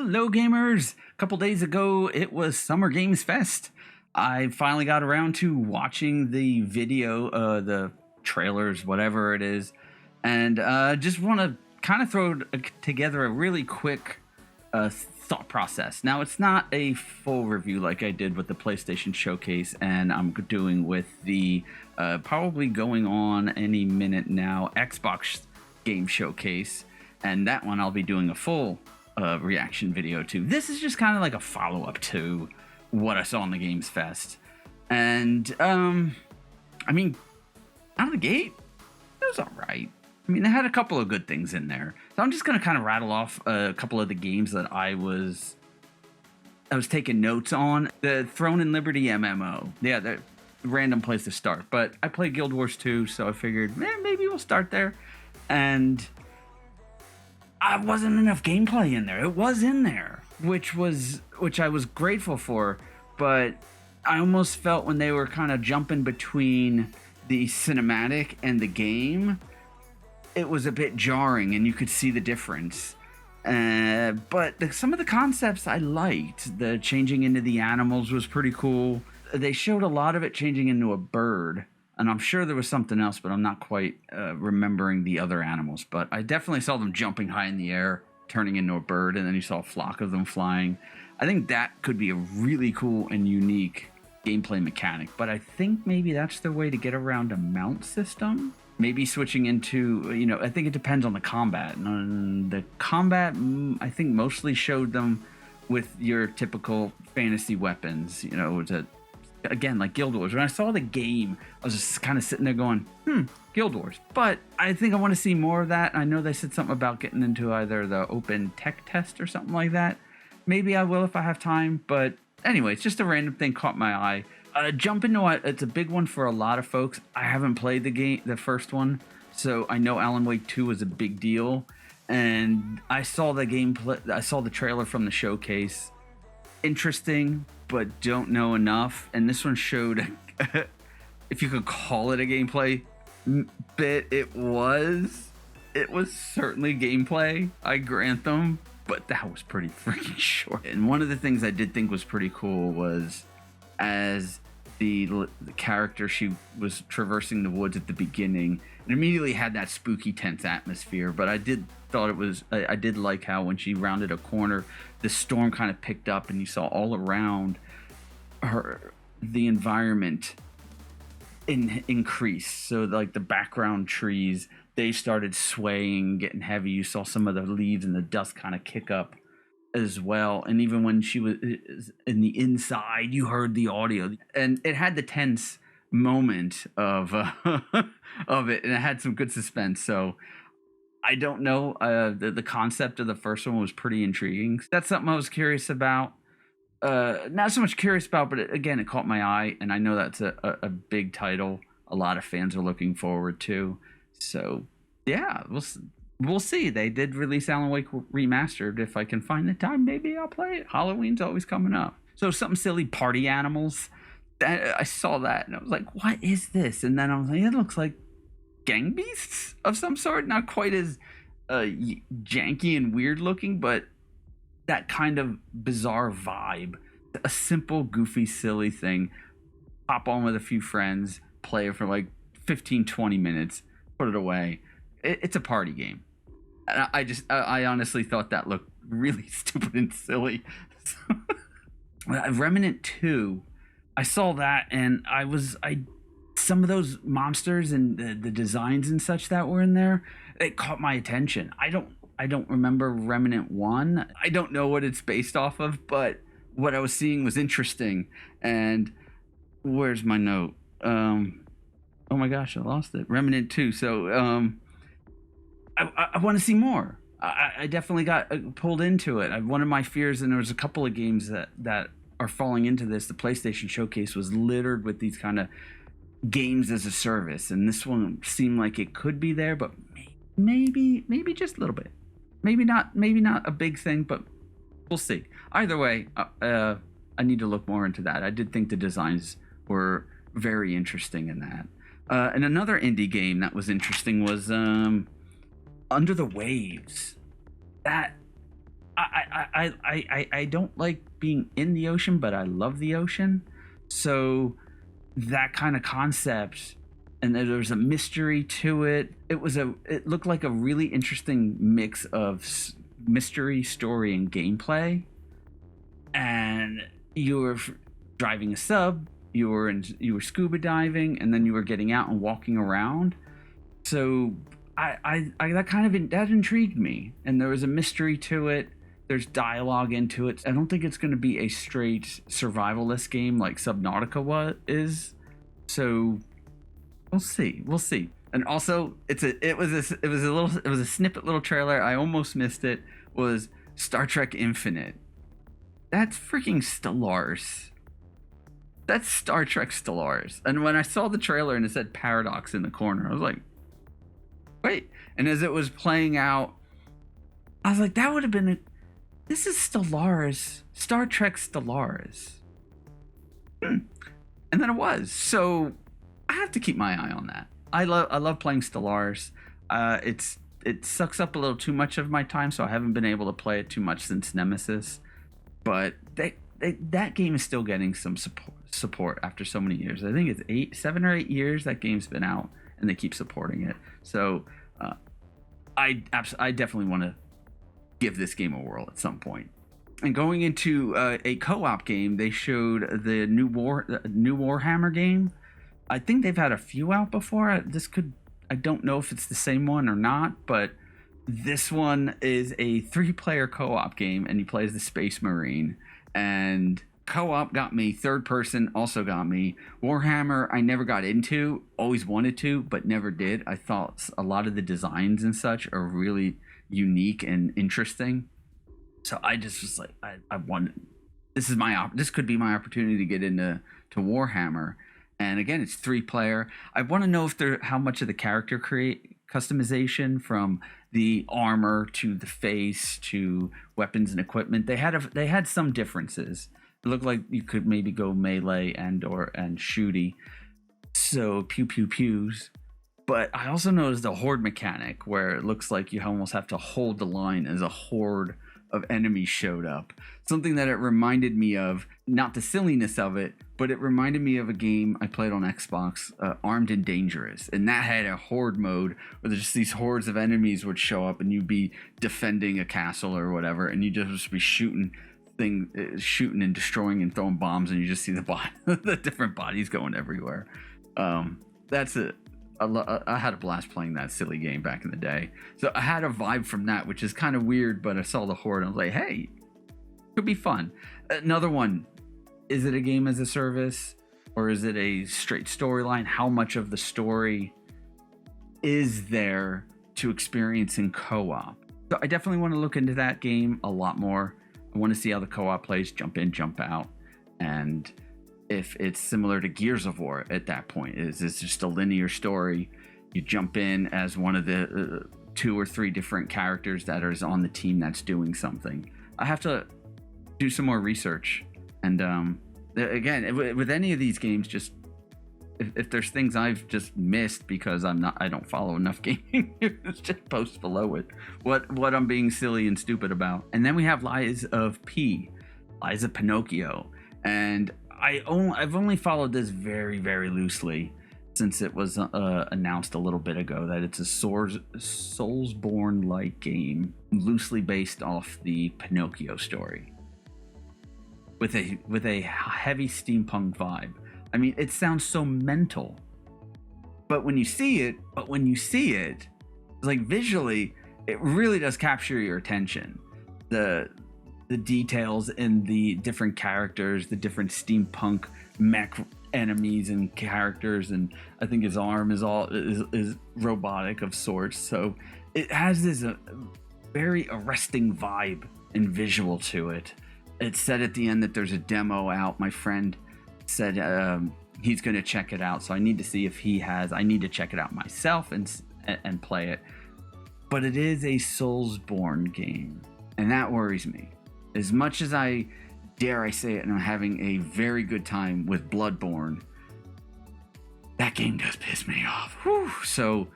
Hello gamers! A couple days ago it was Summer Games Fest. I finally got around to watching the video, the trailers, whatever it is, and just want to kind of throw together a really quick thought process. Now, it's not a full review like I did with the PlayStation Showcase, and I'm doing with the probably going on any minute now Xbox Game Showcase, and that one I'll be doing a full reaction video to. This is just kind of like a follow-up to what I saw in the Games Fest, and I mean, out of the gate, it was all right. I mean, they had a couple of good things in there. So I'm just going to kind of rattle off a couple of the games that I was taking notes on. The Throne and Liberty MMO. Yeah, the random place to start. But I played Guild Wars 2, so I figured, maybe we'll start there. And I wasn't enough gameplay in there. It was in there, which I was grateful for. But I almost felt when they were kind of jumping between the cinematic and the game, it was a bit jarring, and you could see the difference. But some of the concepts I liked. The changing into the animals was pretty cool. They showed a lot of it changing into a bird, and I'm sure there was something else, but I'm not quite remembering the other animals. But I definitely saw them jumping high in the air, turning into a bird, and then you saw a flock of them flying. I think that could be a really cool and unique gameplay mechanic, but I think maybe that's the way to get around a mount system. Maybe switching into, I think it depends on the combat. And the combat, I think, mostly showed them with your typical fantasy weapons, again, like Guild Wars. When I saw the game, I was just kind of sitting there going, Guild Wars. But I think I want to see more of that. I know they said something about getting into either the open tech test or something like that. Maybe I will if I have time. But anyway, it's just a random thing caught my eye. Jump into it. It's a big one for a lot of folks. I haven't played the first one, so I know Alan Wake 2 was a big deal. And I saw the gameplay. I saw the trailer from the showcase. Interesting, but don't know enough. And this one showed, if you could call it a gameplay bit, it was certainly gameplay. I grant them, but that was pretty freaking short. And one of the things I did think was pretty cool was, as the character, she was traversing the woods at the beginning, and immediately had that spooky, tense atmosphere. But I did like how when she rounded a corner, the storm kind of picked up, and you saw all around her the environment increase. So like the background trees, they started swaying, getting heavy. You saw some of the leaves and the dust kind of kick up as well. And even when she was in the inside, you heard the audio, and it had the tense moment of it, and it had some good suspense. So I don't know, the concept of the first one was pretty intriguing. That's something I was curious about. Not so much curious about, but it caught my eye, and I know that's a big title a lot of fans are looking forward to. So yeah, we'll see. They did release Alan Wake Remastered. If I can find the time, maybe I'll play it. Halloween's always coming up. So something silly, party animals. I saw that, and I was like, what is this? And then I was like, it looks like gang beasts of some sort. Not quite as janky and weird looking, but that kind of bizarre vibe. A simple, goofy, silly thing. Pop on with a few friends, play it for like 15-20 minutes, put it away. It's a party game. And I honestly thought that looked really stupid and silly. Remnant II, I saw that, and some of those monsters and the designs and such that were in there, it caught my attention. I don't remember Remnant 1. I don't know what it's based off of, but what I was seeing was interesting. And where's my note? Oh my gosh, I lost it. Remnant 2. So I want to see more. I definitely got pulled into it. One of my fears, and there was a couple of games that are falling into this. The PlayStation Showcase was littered with these kind of games as a service, and this one seemed like it could be there, but maybe just a little bit. Maybe not a big thing, but we'll see. Either way, I need to look more into that. I did think the designs were very interesting in that. And another indie game that was interesting was Under the Waves. That I don't like being in the ocean, but I love the ocean. So that kind of concept, and there was a mystery to it. It looked like a really interesting mix of mystery, story, and gameplay. And you were driving a sub, you were scuba diving, and then you were getting out and walking around. So I that kind of that intrigued me, and there was a mystery to it. There's dialogue into it. I don't think it's going to be a straight survivalist game like Subnautica is. So we'll see. And also, it was a snippet little trailer. I almost missed it. Was Star Trek Infinite. That's freaking Stellaris. That's Star Trek Stellaris. And when I saw the trailer and it said Paradox in the corner, I was like, wait. And as it was playing out, I was like, that would have been this is Stellaris. Star Trek Stellaris. And then it was. So I have to keep my eye on that. I love playing Stellaris. It sucks up a little too much of my time, so I haven't been able to play it too much since Nemesis. But that game is still getting some support after so many years. I think it's 7 or 8 years that game's been out, and they keep supporting it. So I definitely want to give this game a whirl at some point. And going into a co-op game, they showed the new Warhammer game. I think they've had a few out before. I don't know if it's the same one or not, but this one is a 3-player co-op game, and he plays the Space Marine. And co-op got me, third person also got me. Warhammer I never got into, always wanted to, but never did. I thought a lot of the designs and such are really unique and interesting. So I just was like, I want, this could be my opportunity to get into Warhammer. And again, it's 3-player. I want to know how much of the character customization, from the armor to the face to weapons and equipment. They had some differences. It looked like you could maybe go melee and shooty, so pew pew pews. But I also noticed the horde mechanic, where it looks like you almost have to hold the line as a horde of enemies showed up. Something that it reminded me of, not the silliness of it, but it reminded me of a game I played on Xbox, Armed and Dangerous. And that had a horde mode where there's just these hordes of enemies would show up, and you'd be defending a castle or whatever, and you'd just be shooting and destroying and throwing bombs, and you just see the different bodies going everywhere. That's it. I had a blast playing that silly game back in the day. So I had a vibe from that, which is kind of weird, but I saw the horde and I was like, hey, could be fun. Another one, is it a game as a service, or is it a straight storyline? How much of the story is there to experience in co-op? So I definitely want to look into that game a lot more. I want to see how the co-op plays, jump in, jump out, and if it's similar to Gears of War at that point. Is this just a linear story? You jump in as one of the 2 or 3 different characters that is on the team that's doing something. I have to do some more research. And again, with any of these games, just if there's things I've just missed because I don't follow enough gaming, just post below it what I'm being silly and stupid about. And then we have Lies of Pinocchio, and I've only followed this very, very loosely since it was announced a little bit ago that it's a Soulsborne-like game, loosely based off the Pinocchio story, with a heavy steampunk vibe. I mean, it sounds so mental, but when you see it, like visually, it really does capture your attention. The details in the different characters, the different steampunk mech enemies and characters, and I think his arm is robotic of sorts. So it has this very arresting vibe and visual to it. It said at the end that there's a demo out. My friend said he's going to check it out, so I need to see if he has. I need to check it out myself and play it. But it is a Soulsborne game, and that worries me. As much as I dare I say it, and I'm having a very good time with Bloodborne, that game does piss me off. Whew. So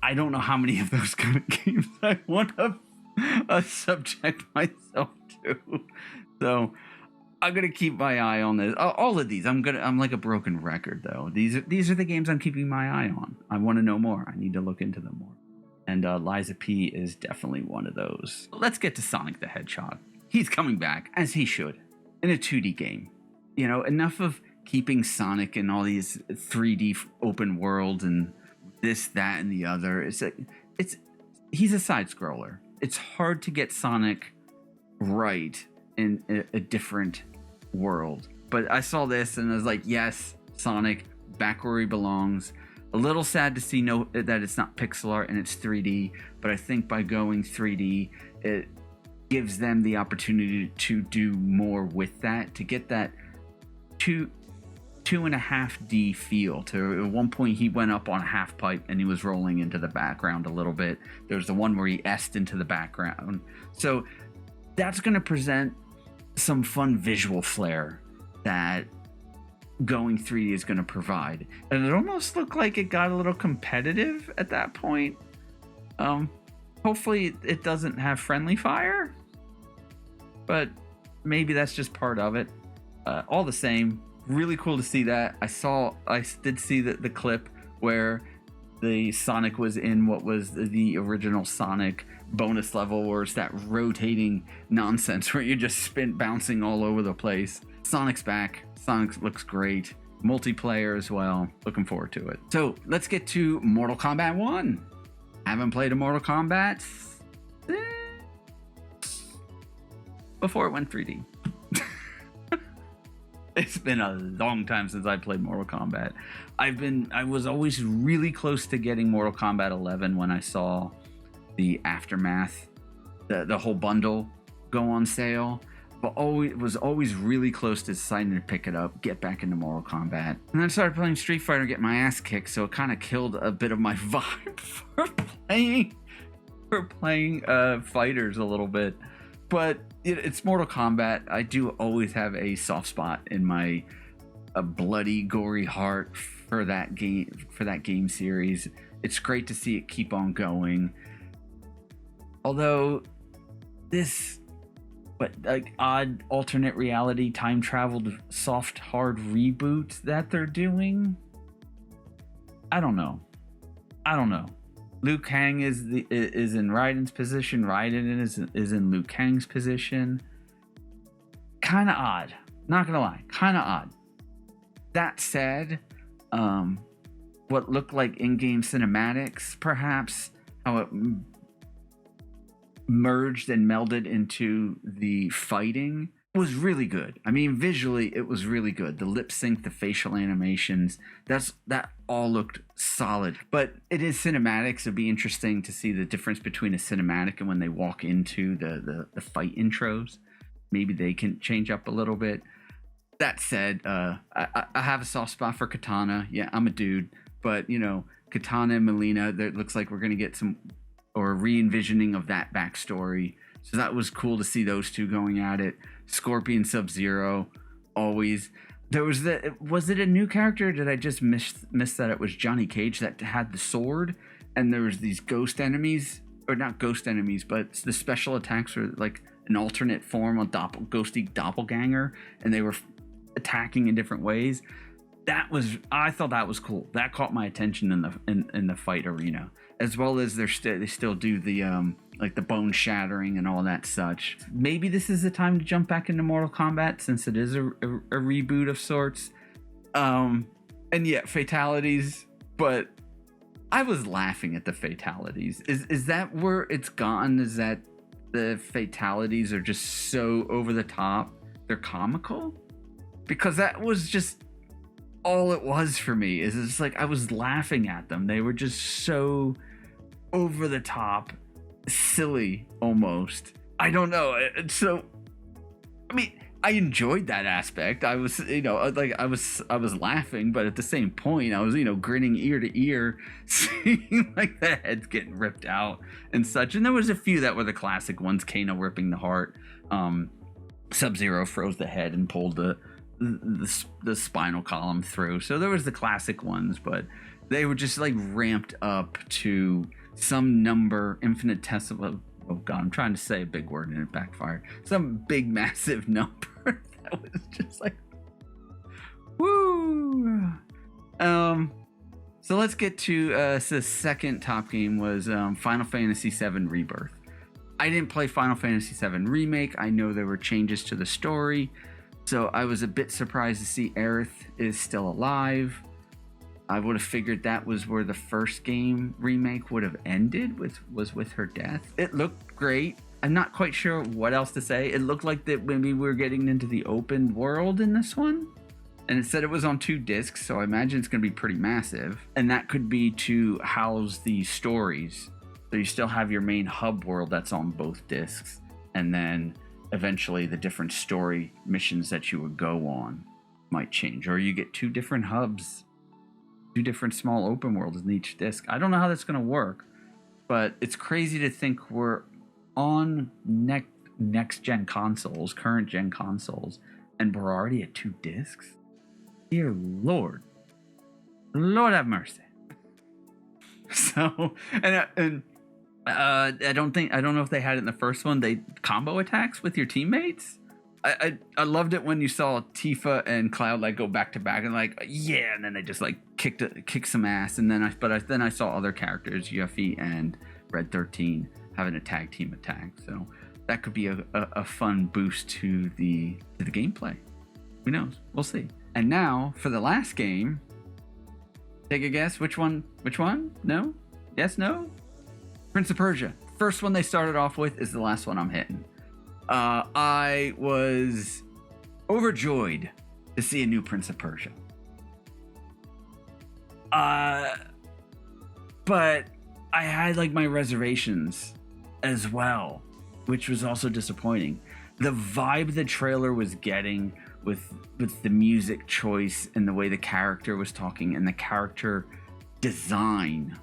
I don't know how many of those kind of games I want to subject myself to. So I'm gonna keep my eye on this. All of these, I'm like a broken record though. These are the games I'm keeping my eye on. I want to know more. I need to look into them more. And Liza P is definitely one of those. Let's get to Sonic the Hedgehog. He's coming back, as he should, in a 2D game. You know, enough of keeping Sonic in all these 3D open worlds and this, that, and the other. He's a side scroller. It's hard to get Sonic right in a different world. But I saw this and I was like, yes, Sonic, back where he belongs. A little sad to see that it's not pixel art and it's 3D, but I think by going 3D, it gives them the opportunity to do more with that, to get that 2.5D feel. To at one point he went up on a half pipe and he was rolling into the background a little bit. There's the one where he S'd into the background. So that's going to present some fun visual flair that going 3D is going to provide. And it almost looked like it got a little competitive at that point. Hopefully it doesn't have friendly fire, but maybe that's just part of it. All the same, really cool to see that. I did see the clip where the Sonic was in what was the original Sonic bonus level, where it's that rotating nonsense where you just bouncing all over the place. Sonic's back. Sonic looks great. Multiplayer as well. Looking forward to it. So let's get to Mortal Kombat 1. Haven't played a Mortal Kombat before it went 3D. It's been a long time since I played Mortal Kombat. I was always really close to getting Mortal Kombat 11 when I saw the Aftermath, the whole bundle go on sale. But was always really close to deciding to pick it up, get back into Mortal Kombat. And then I started playing Street Fighter, get my ass kicked, so it kind of killed a bit of my vibe for playing fighters a little bit. But it's Mortal Kombat. I do always have a soft spot in my bloody, gory heart for that game series. It's great to see it keep on going. Although this odd alternate reality time traveled soft hard reboot that they're doing, I don't know. Liu Kang is in Raiden's position. Raiden is in Liu Kang's position. Kind of odd. Not gonna lie, kind of odd. That said, what looked like in-game cinematics, perhaps how it merged and melded into the fighting, was really good. I mean, visually it was really good. The lip sync, the facial animations, that all looked solid. But it is cinematics. It'd be interesting to see the difference between a cinematic and when they walk into the fight intros. Maybe they can change up a little bit. That said, I have a soft spot for Katana. Yeah, I'm a dude, but Katana and Melina, it looks like we're gonna get some or re-envisioning of that backstory. So that was cool to see those two going at it. Scorpion, Sub-Zero, always. There was was it a new character? Or did I just miss that it was Johnny Cage that had the sword? And there was these ghost enemies, or not ghost enemies, but the special attacks were like an alternate form of ghosty doppelganger, and they were attacking in different ways. I thought that was cool. That caught my attention in the fight arena, as well as they still do the the bone shattering and all that such. Maybe this is the time to jump back into Mortal Kombat, since it is a reboot of sorts. And yeah, fatalities, but I was laughing at the fatalities. Is that where it's gone? Is that the fatalities are just so over the top, they're comical? Because that was just all it was for me. Is it's like I was laughing at them. They were just so over the top, silly almost. I don't know. So I mean, I enjoyed that aspect. I was I was laughing, but at the same point I was grinning ear to ear, seeing like the heads getting ripped out and such. And there was a few that were the classic ones. Kano ripping the heart, Sub-Zero froze the head and pulled the spinal column through. So there was the classic ones, but they were just like ramped up to some number infinitesimal oh god, I'm trying to say a big word and it backfired. Some big massive number that was just like, woo. So let's get to the second top game was Final Fantasy VII Rebirth. I didn't play Final Fantasy VII Remake. I know there were changes to the story, so I was a bit surprised to see Aerith is still alive. I would have figured that was where the first game remake would have ended, was with her death. It looked great. I'm not quite sure what else to say. It looked like that maybe we were getting into the open world in this one. And it said it was on 2 discs, so I imagine it's going to be pretty massive. And that could be to house the stories. So you still have your main hub world that's on both discs. And then eventually the different story missions that you would go on might change. Or you get 2 different hubs, 2 different small open worlds in each disc. I don't know how that's going to work. But it's crazy to think we're on next-gen consoles, current-gen consoles, and we're already at 2 discs. Dear Lord. Lord have mercy. So, and I don't know if they had it in the first one. They combo attacks with your teammates. I loved it when you saw Tifa and Cloud like go back to back and like, yeah, and then they just like kick some ass. And then I saw other characters, Yuffie and Red 13, having a tag team attack. So that could be a fun boost to the gameplay. Who knows? We'll see. And now for the last game, take a guess. Which one? No? Yes, no? Prince of Persia. First one they started off with is the last one I'm hitting. I was overjoyed to see a new Prince of Persia. But I had like my reservations as well, which was also disappointing. The vibe the trailer was getting with the music choice and the way the character was talking and the character design,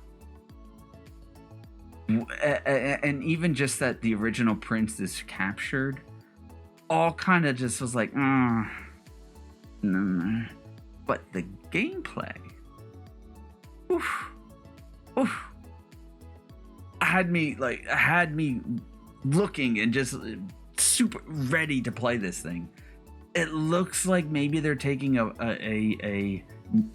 and even just that the original prince is captured, all kind of just was like, no. But the gameplay, had me looking and just super ready to play this thing. It looks like maybe they're taking a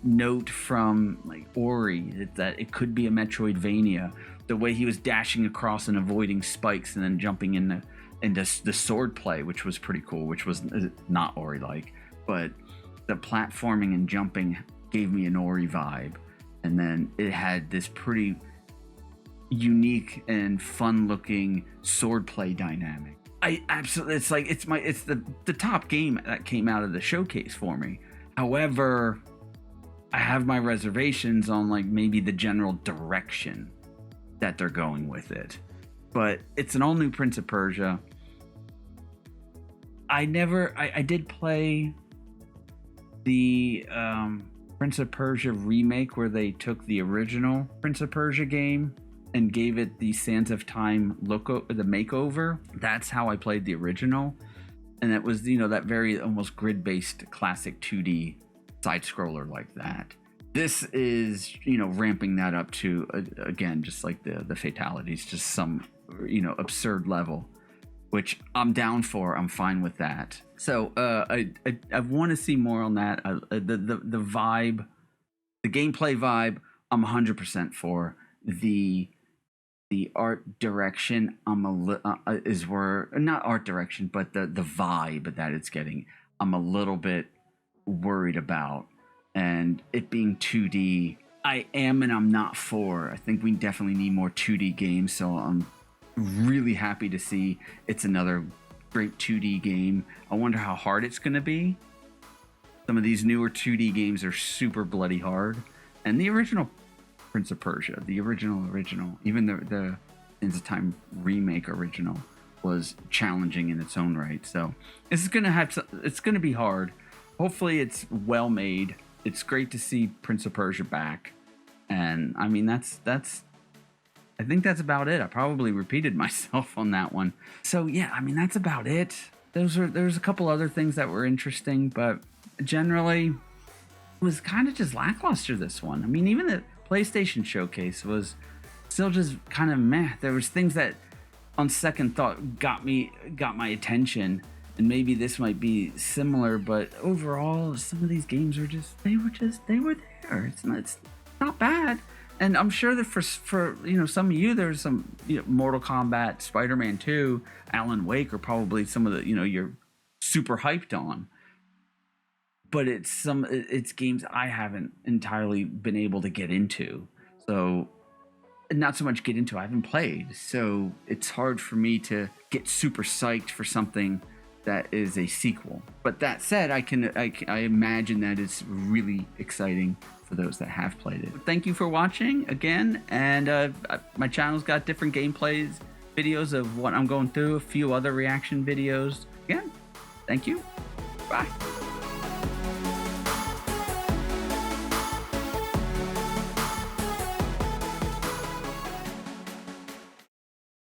note from like Ori, that it could be a Metroidvania. The way he was dashing across and avoiding spikes and then jumping into the sword play, which was pretty cool, which was not Ori-like, but the platforming and jumping gave me an Ori vibe. And then it had this pretty unique and fun-looking swordplay dynamic. I absolutely, it's the top game that came out of the showcase for me. However, I have my reservations on like maybe the general direction that they're going with it. But it's an all new Prince of Persia. I did play the Prince of Persia remake where they took the original Prince of Persia game and gave it the Sands of Time the makeover. That's how I played the original. And it was, that very almost grid-based classic 2D side-scroller like that. This is, ramping that up to, again, just like the fatalities, just some, absurd level, which I'm down for. I'm fine with that. So I want to see more on that. The vibe, the gameplay vibe, I'm 100% for. The art direction, is where, not art direction, but the vibe that it's getting, I'm a little bit worried about. And it being 2D, I am and I'm not for. I think we definitely need more 2D games, so I'm really happy to see it's another great 2D game. I wonder how hard it's going to be. Some of these newer 2D games are super bloody hard. And the original Prince of Persia, the original, even the Sands of Time remake original was challenging in its own right. So it's going to be hard. Hopefully it's well made. It's great to see Prince of Persia back. And I mean, I think that's about it. I probably repeated myself on that one. So yeah, I mean, that's about it. There's a couple other things that were interesting, but generally it was kind of just lackluster, this one. I mean, even the PlayStation showcase was still just kind of meh. There was things that on second thought got my attention, and maybe this might be similar, but overall some of these games are they were there. It's not bad. And I'm sure that for some of you, there's some Mortal Kombat, Spider-Man 2, Alan Wake are probably some of the you're super hyped on. But it's games I haven't entirely been able to get into. So not so much get into, I haven't played. So it's hard for me to get super psyched for something that is a sequel. But that said, I imagine that it's really exciting for those that have played it. Thank you for watching again, and my channel's got different gameplays, videos of what I'm going through, a few other reaction videos. Again, thank you. Bye.